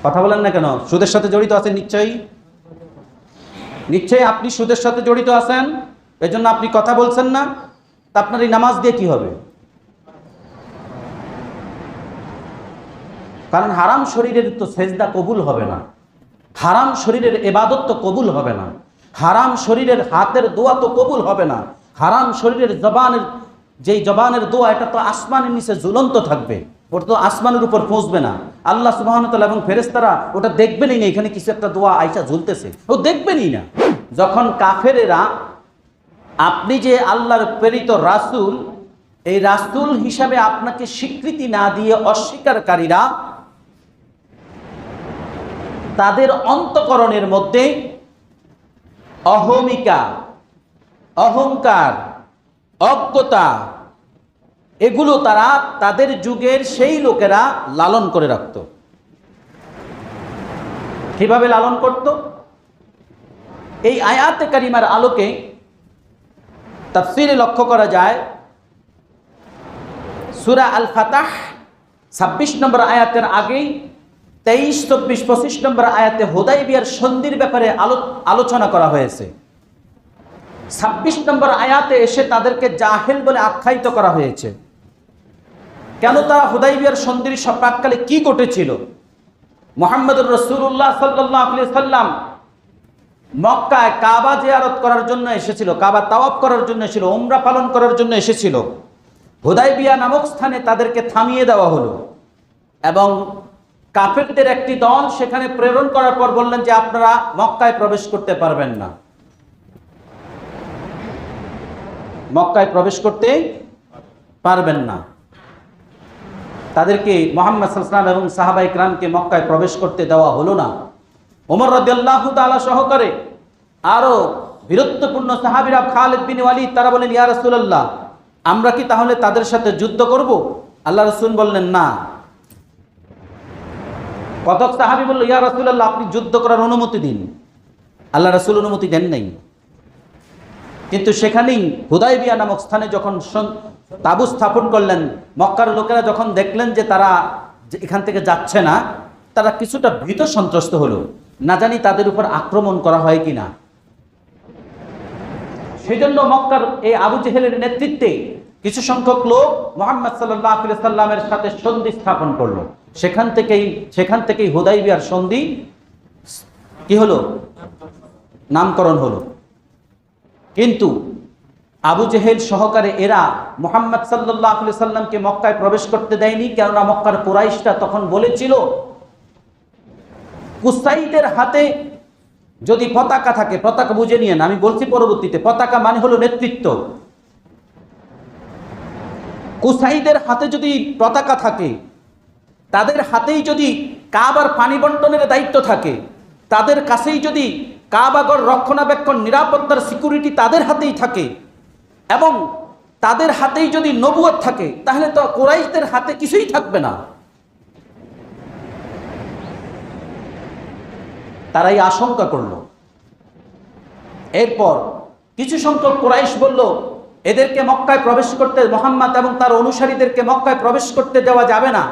কথা বলেন না কেন? সুদের সাথে জড়িত আছেন নিশ্চয়ই, নিশ্চয়ই আপনি সুদের সাথে জড়িত আছেন, এজন্য আপনি কথা বলছেন না। তা আপনার এই নামাজ দিয়ে কি হবে? কারণ হারাম শরীরের তো সেজদা কবুল হবে না, হারাম শরীরের ইবাদত তো কবুল হবে না, হারাম শরীরের হাতের দোয়া তো কবুল হবে না, হারাম শরীরের জবানের যেই জবানের দোয়া এটা তো আসমানের নিচে ঝুলন্ত থাকবে, ওটা তো আসমানের উপর পৌঁছবে না। আল্লাহ সুবহানাহু ওয়া তাআলা এবং ফেরেশতারা ওটা দেখবেনই না এখানে কিছু একটা দোয়া আইসা ঝুলতেছে, ও দেখবেনই না। যখন কাফেরেরা আপনি যে আল্লাহর প্রেরিত রাসূল, এই রাসূল হিসাবে আপনাকে স্বীকৃতি না দিয়ে অস্বীকারীরা তাদের অন্তঃকরণের মধ্যে অহমিকা, অহংকার, অজ্ঞতা এগুলো তারা তাদের যুগের সেই লোকেরা লালন করে রাখত। কিভাবে লালন করত? এই আয়াতে কারিমার আলোকে তাফসীরে লক্ষ্য করা যায়। সূরা আল ফাতাহ 26 নম্বর আয়াতের আগেই 23, 24, 25 নম্বর আয়াতে হুদাইবিয়ার সন্ধির ব্যাপারে আলোচনা করা হয়েছে। 26 নম্বর আয়াতে এসে তাদেরকে জাহেল বলে আখ্যায়িত করা হয়েছে। কেন তারা হুদাইবিয়ার সন্ধির প্রাক্কালে কি ঘটেছিল? মুহাম্মদুর রাসূলুল্লাহ সাল্লাল্লাহু আলাইহি সাল্লাম মক্কায় কাবা জিয়ারত করার জন্য এসেছিল, কাবা তাওয়াফ করার জন্য এসেছিল, উমরা পালন করার জন্য এসেছিল। হুদাইবিয়া নামক স্থানে তাদেরকে থামিয়ে দেওয়া হলো এবং কাফেরদের একটি দল সেখানে প্রেরণ করার পর বললেন যে আপনারা মক্কায় প্রবেশ করতে পারবেন না, মক্কায় প্রবেশ করতে পারবেন না। তাদেরকে মুহাম্মদ সাল্লাল্লাহু আলাইহি ওয়াসাল্লাম এবং সাহাবায়ে কিরামকে মক্কায় প্রবেশ করতে দেওয়া হলো না। ওমর রাদিয়াল্লাহু তাআলা সহকারে আরো বীরত্বপূর্ণ সাহাবীরা খালিদ বিন ওয়ালিদ তারা বলেন, ইয়া রাসূলুল্লাহ আমরা কি তাহলে তাদের সাথে যুদ্ধ করব? আল্লাহ রাসূল বললেন না। কতক সাহাবী বলল, ইয়া রাসূলুল্লাহ আপনি যুদ্ধ করার অনুমতি দিন। আল্লাহ রাসূল অনুমতি দেন নাই। কিন্তু সেখানেই হুদাইবিয়া নামক স্থানে যখন তাবু স্থাপন করলেন, মক্কার লোকেরা যখন দেখলেন যে তারা এখান থেকে যাচ্ছে না, তারা কিছুটা ভীত সন্ত্রস্ত হলো, না জানি তাদের উপর আক্রমণ করা হয় কিনা। সেই জন্য মক্কার এই আবু জেহেলের নেতৃত্বে কিছু সংখ্যক লোক মুহাম্মদ সাল্লাল্লাহু আলাইহি সাল্লামের সাথে সন্ধি স্থাপন করলো। সেখান থেকেই হুদাইবিয়ার সন্ধি কি হলো? নামকরণ হলো। কিন্তু আবু জেহেল সহকারে এরা মুহাম্মদ সাল্লাল্লাহু আলাইহি সাল্লামকে মক্কায় প্রবেশ করতে দেয়নি, কেননা মক্কার কুরাইশরা তখন বলেছিল কুসাইদের হাতে যদি পতাকা থাকে, পতাকা বুঝে নিয়েন, আমি বলছি পরবর্তীতে, পতাকা মানে হলো নেতৃত্ব। কুসাইদের হাতে যদি পতাকা থাকে, তাদের হাতেই যদি কাবার পানি বন্টনের দায়িত্ব থাকে, তাদের কাছেই যদি কাবাগর রক্ষণাবেক্ষণ নিরাপত্তার সিকিউরিটি তাদের হাতেই থাকে এবং তাদের হাতেই যদি নবুয়ত থাকে, তাহলে তো কুরাইশদের হাতে কিছুই থাকবে না। তারাই আশঙ্কা করলো। এরপর কিছু সংখ্যক কুরাইশ বলল এদেরকে মক্কায় প্রবেশ করতে, মুহাম্মদ এবং তার অনুসারীদেরকে মক্কায় প্রবেশ করতে দেওয়া যাবে না।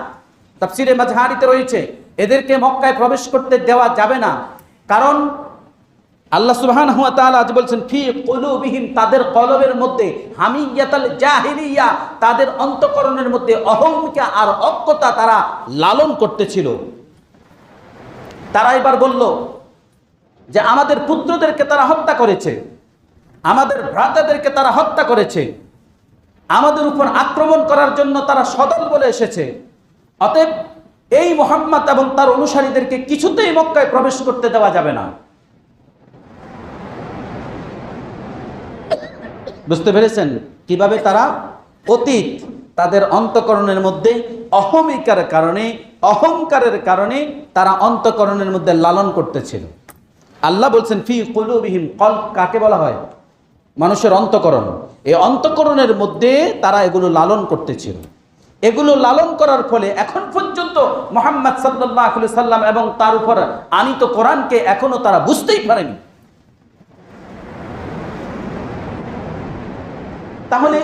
তাফসীরে মাজহারিতে রয়েছে এদেরকে মক্কায় প্রবেশ করতে দেওয়া যাবে না, কারণ আল্লাহ সুবহানাহু ওয়া তাআলা আজ বলছেন ফি কুলুবিহিম, তাদের কলবের মধ্যে হামিয়াতাল জাহিলিয়া, তাদের অন্তঃকরণের মধ্যে অহংকার আর অজ্ঞতা তারা লালন করতেছিল। তারা এবার বলল যে আমাদের পুত্রদেরকে তারা হত্যা করেছে, আমাদের ভ্রাতাদেরকে তারা হত্যা করেছে, আমাদের উপর আক্রমণ করার জন্য তারা সদল বলে এসেছে। অতএব এই মুহাম্মদ এবং তার অনুসারীদেরকে কিছুতেই মক্কায় প্রবেশ করতে দেওয়া যাবে না। বুঝতে পেরেছেন কিভাবে তারা অতীত তাদের অন্তঃকরণের মধ্যে অহংকারের কারণে তারা অন্তঃকরণের মধ্যে লালন করতেছিল। আল্লাহ বলছেন ফি কুলুবিহিম, কলব কাকে বলা হয়? মানুষের অন্তঃকরণ। এই অন্তঃকরণের মধ্যে তারা এগুলো লালন করতেছিল। এগুলো লালন করার ফলে এখন পর্যন্ত মুহাম্মদ সাল্লাল্লাহু আলাইহি সাল্লাম এবং তার উপর আনীত কোরআনকে এখনো তারা বুঝতেই পারেনি। তাহলে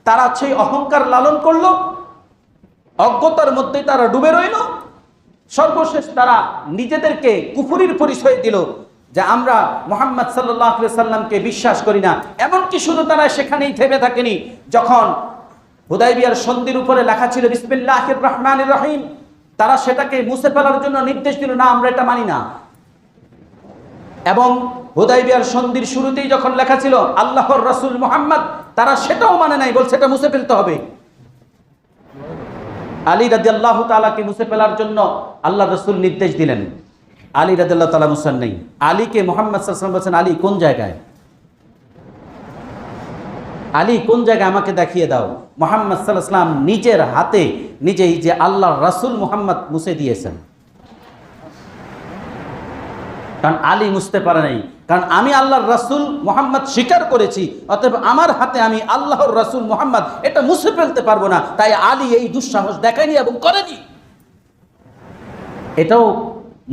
তারা সেই অহংকার লালন করলো, অজ্ঞতার মধ্যে তারা ডুবে রইল, সর্বশেষ তারা নিজেদেরকে কুফরির পরিচয় দিল যে আমরা মুহাম্মদ সাল্লাল্লাহু আলাইহি সাল্লামকে বিশ্বাস করি না। এমনকি শুধু তারা সেখানেই থেমে থাকেনি, যখন হুদায়বিয়ার সন্ধির উপরে লেখা ছিল বিসমিল্লাহির রহমানির রহিম, তারা সেটাকে মুছে ফেলার জন্য নির্দেশ দিল, না আমরা এটা মানি না। এবং হুদায়বিয়ার সন্ধির শুরুতেই যখন লেখা ছিল আল্লাহর রাসূল মুহাম্মদ, তারা সেটাও মানে নাই, বলছে এটা মুছে ফেলতে হবে। আলী রাদিয়াল্লাহু তাআলাকে মুছে ফেলার জন্য আল্লাহর রাসূল নির্দেশ দিলেন, আলী রাদিয়াল্লাহু তাআলা মুছেন নেই। আলীকে মুহাম্মদ সাল্লাল্লাহু আলাইহি ওয়াসাল্লাম বলেছেন, আলী কোন জায়গায়, আলী কোন জায়গায় আমাকে দেখিয়ে দাও। মুহাম্মদ সাল্লাল্লাহু আলাইহি ওয়াসাল্লাম নিজের হাতে নিজেই যে আল্লাহর রাসূল মুহাম্মদ মুছে দিয়েছেন, কারণ আলী মুছতে পারে নাই, কারণ আমি আল্লাহর রাসূল মুহাম্মদ স্বীকার করেছি, অতএব আমার হাতে আমি আল্লাহর রাসূল মুহাম্মদ এটা মুছে ফেলতে পারবো না, তাই আলী এই দুঃসাহস দেখায়নি এবং করেনি। এটাও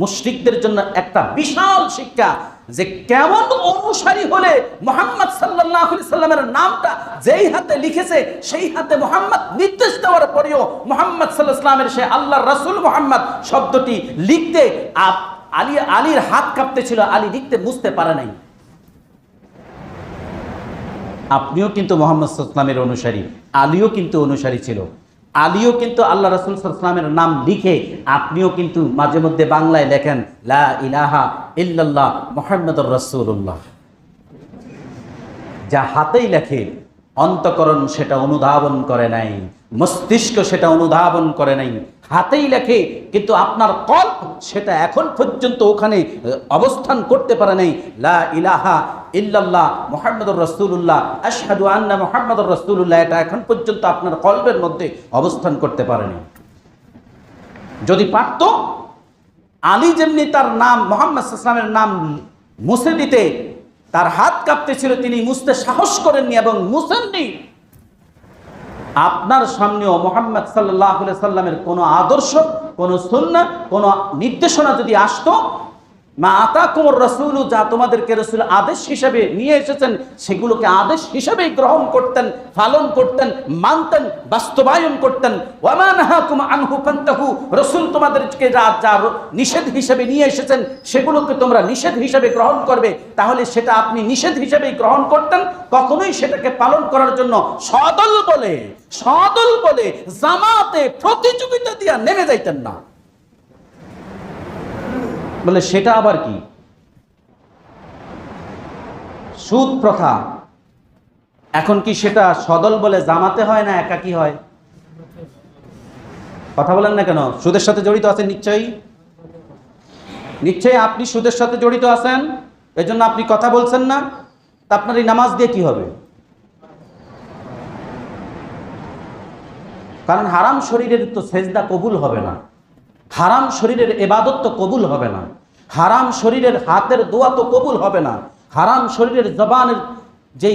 মুশরিকদের জন্য একটা বিশাল শিক্ষা যে কেমন অনুসারী হলে মুহাম্মদ সাল্লাল্লাহু আলাইহি সাল্লামের নামটা যেই হাতে লিখেছে সেই হাতে মুহাম্মদ নির্দেশ দেওয়ার পরেও মুহাম্মদ সাল্লাল্লাহু আলাইহি সাল্লামের সে আল্লাহর রাসূল মুহাম্মদ শব্দটি লিখতে আলীর হাত কাঁপতে ছিল, আলী লিখতে বুঝতে পারে নাই। আপনিও কিন্তু মুহাম্মদ সাল্লাল্লাহু আলাইহি সাল্লামের অনুসারী, আলীও কিন্তু অনুসারী ছিল। আলীও কিন্তু আল্লাহ রাসূল সাল্লাল্লাহু আলাইহি সাল্লামের নাম লিখে আপনিও কিন্তু মাঝে মধ্যে বাংলায় লেখেন লা ইলাহা ইল্লাল্লাহ মুহাম্মাদুর রাসূলুল্লাহ। যা হাতেই লেখে অন্তঃকরণ সেটা অনুধাবন করে নাই, মস্তিষ্ক সেটা অনুধাবন করে নাই। হাতেই লেখে কিন্তু আপনার কল্প সেটা এখন পর্যন্ত ওখানে অবস্থান করতে পারে নাই। লা ইলাহা ইল্লাল্লাহ মুহাম্মাদুর রাসূলুল্লাহ আশহাদু আন্না মুহাম্মাদুর রাসূলুল্লাহ এটা এখন পর্যন্ত আপনার কল্পের মধ্যে অবস্থান করতে পারেনি। যদি পারত, আলী যেমনি তার নাম মুহাম্মদ সাল্লাল্লাহু আলাইহি ওয়াসাল্লামের নাম মুছে দিতে তার হাত কাঁপতেছিল, তিনি মুছতে সাহস করেননি এবং মুছেননি। আপনার সামনেও মুহাম্মদ সাল্লাল্লাহু আলাইহি সাল্লামের কোনো আদর্শ, কোনো সুন্নাহ, কোনো নির্দেশনা যদি আসতো, মা আতাকুমুর রাসূলু, যা তোমাদেরকে রাসূল আদেশ হিসেবে নিয়ে এসেছেন সেগুলোকে আদেশ হিসেবেই গ্রহণ করতেন, পালন করতেন, মানতেন, বাস্তবায়ন করতেন। ওয়া মা নাহাকুম আনহু ফান্তাহু, রাসূল তোমাদেরকে যা নিষেধ হিসেবে নিয়ে এসেছেন সেগুলোকে তোমরা নিষেধ হিসেবে গ্রহণ করবে। তাহলে সেটা আপনি নিষেধ হিসেবেই গ্রহণ করতেন, কখনোই সেটাকে পালন করার জন্য সদল বলে জামাতে প্রতিযোগিতা দিয়া নেমে যাইতেন না। বলে সেটা আবার কি? সুদ প্রথা এখন কি সেটা সদল বলে জামাতে হয় না একাকী হয়? কথা বলেন না কেন? সুদের সাথে জড়িত আছেন নিশ্চয়ই আপনি সুদের সাথে জড়িত আছেন, এজন্য আপনি কথা বলছেন না। তা আপনার এই নামাজ দিয়ে কি হবে? কারণ হারাম শরীরের তো সেজদা কবুল হবে না, হারাম শরীরের ইবাদত তো কবুল হবে না, হারাম শরীরের হাতের দোয়া তো কবুল হবে না, হারাম শরীরের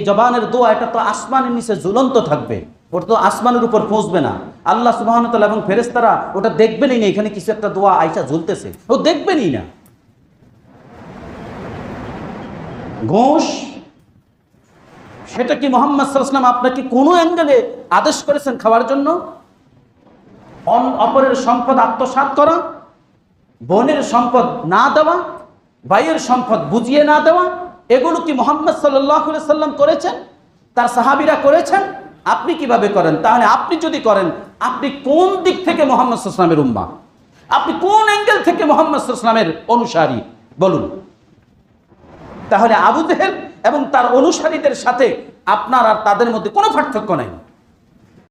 জবানের দোয়া এটা তো আসমানের নিচে ঝুলন্ত থাকবে, ওটা তো আসমানের উপর পৌঁছবে না। আল্লাহ সুবহানাহু ওয়া তাআলা এবং ফেরেশতারা ওটা দেখবেনই না এখানে কিছু একটা দোয়া আইসা ঝুলতেছে, ও দেখবেনই না। ঘুষ সেটা কি মুহাম্মদ সাল্লাল্লাহু আলাইহি ওয়াসাল্লাম আপনাকে কোনো অ্যাঙ্গেলে আদেশ করেছেন খাওয়ার জন্য? অপরের সম্পদ আত্মসাৎ করা, বোনের সম্পদ না দেওয়া, ভাইয়ের সম্পদ বুঝিয়ে না দেওয়া, এগুলো কি মুহাম্মদ সাল্লাল্লাহু আলাইহি ওয়াসাল্লাম করেছেন? তার সাহাবীরা করেছেন? আপনি কিভাবে করেন? তাহলে আপনি যদি করেন, আপনি কোন দিক থেকে মুহাম্মদ সাল্লাল্লাহু আলাইহি ওয়াসাল্লামের উম্মাহ? আপনি কোন অ্যাঙ্গেল থেকে মুহাম্মদ সাল্লাল্লাহু আলাইহি ওয়াসাল্লামের অনুসারী বলুন? তাহলে আবু জেহেল এবং তার অনুসারীদের সাথে আপনার আর তাদের মধ্যে কোনো পার্থক্য নাই।